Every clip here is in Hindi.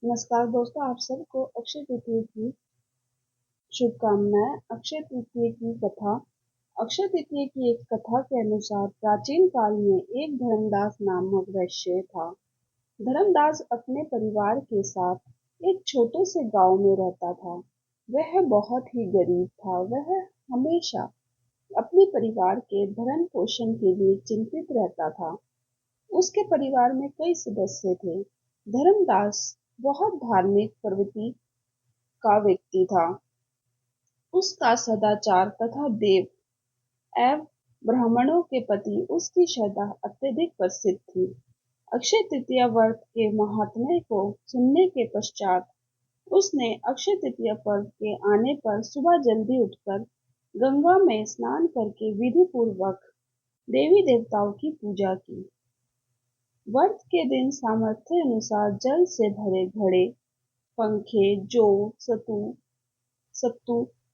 नमस्कार दोस्तों, आप सबको अक्षय तृतीया की शुभकामनाएं। अक्षय तृतीया की कथा। अक्षय तृतीया की एक कथा के अनुसार प्राचीन काल में एक धर्मदास नामक वैश्य था। धर्मदास अपने परिवार के साथ एक छोटे से गांव में रहता था। वह बहुत ही गरीब था। वह हमेशा अपने परिवार के भरण पोषण के लिए चिंतित रहता था। उसके परिवार में कई सदस्य थे। धर्मदास बहुत धार्मिक प्रवृत्ति का व्यक्ति था। उसका सदाचार तथा देव एवं ब्राह्मणों के प्रति उसकी श्रद्धा अत्यधिक प्रसिद्ध थी। अक्षय तृतीया व्रत के महात्म्य को सुनने के पश्चात उसने अक्षय तृतीया पर्व के आने पर सुबह जल्दी उठकर गंगा में स्नान करके विधि पूर्वक देवी देवताओं की पूजा की। व्रत के दिन सामर्थ्य अनुसार जल से भरे घड़े, पंखे, जौ, सत्तू,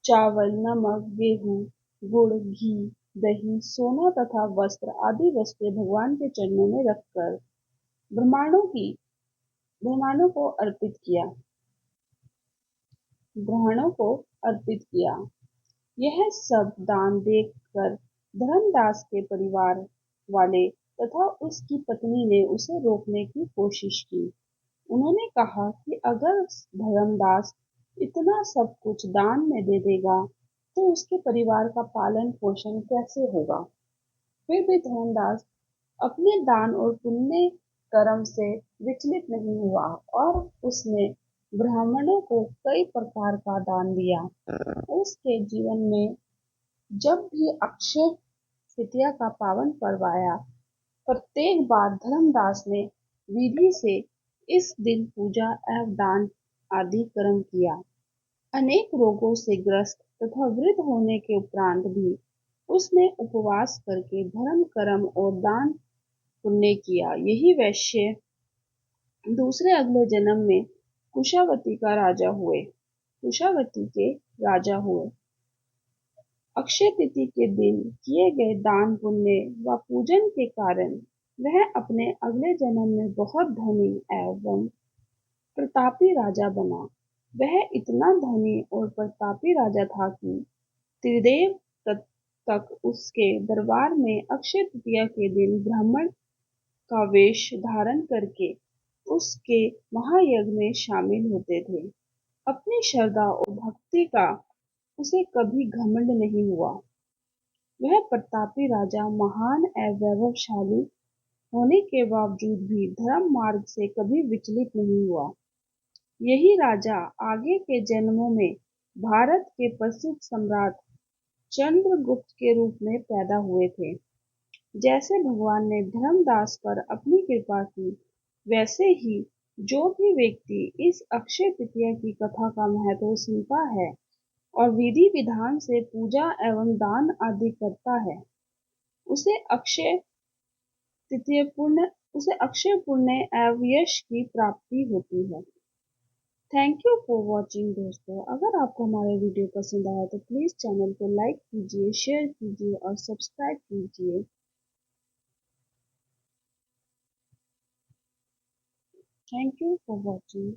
चावल, नमक, गेहूं, गुड़, घी, दही, सोना तथा वस्त्र आदि वस्तुएं भगवान के चरणों में रखकर ब्राह्मणों को अर्पित किया ब्राह्मणों को अर्पित किया। यह सब दान देखकर धर्मदास के परिवार वाले तथा उसकी पत्नी ने उसे रोकने की कोशिश की। उन्होंने कहा कि अगर धर्मदास इतना सब कुछ दान में दे देगा तो उसके परिवार का पालन पोषण कैसे होगा। फिर भी धर्मदास अपने दान और पुण्य कर्म से विचलित नहीं हुआ और उसने ब्राह्मणों को कई प्रकार का दान दिया। उसके जीवन में जब भी अक्षय तृतीया का पावन पर्व आया, प्रत्येक बार धर्मदास ने विधि से इस दिन पूजा एवं दान आदि कर्म किया। अनेक रोगों से ग्रस्त तथा वृद्ध होने के उपरांत भी उसने उपवास करके धर्म कर्म और दान पुण्य किया। यही वैश्य दूसरे अगले जन्म में कुशावती के राजा हुए। अक्षय तिथि के दिन किए गए दान पुण्य व पूजन के कारण वह अपने अगले जन्म में बहुत धनी एवं प्रतापी राजा बना। वह इतना धनी और प्रतापी राजा था कि त्रिदेव तक उसके दरबार में अक्षय तृतीया के दिन ब्राह्मण का वेश धारण करके उसके महायज्ञ में शामिल होते थे। अपनी श्रद्धा और भक्ति का उसे कभी घमंड नहीं हुआ। वह प्रतापी राजा महान एवं वैभवशाली होने के बावजूद भी धर्म मार्ग से कभी विचलित नहीं हुआ। यही राजा आगे के जन्मों में भारत के प्रसिद्ध सम्राट चंद्रगुप्त के रूप में पैदा हुए थे। जैसे भगवान ने धर्मदास पर अपनी कृपा की, वैसे ही जो भी व्यक्ति इस अक्षय तृतीया की कथा का महत्व सुनता है और विधि विधान से पूजा एवं दान आदि करता है, उसे अक्षय पुण्य एवं यश की प्राप्ति होती है। थैंक यू फॉर वॉचिंग दोस्तों। अगर आपको हमारे वीडियो पसंद आया तो प्लीज चैनल को लाइक कीजिए, शेयर कीजिए और सब्सक्राइब कीजिए। Thank you for watching.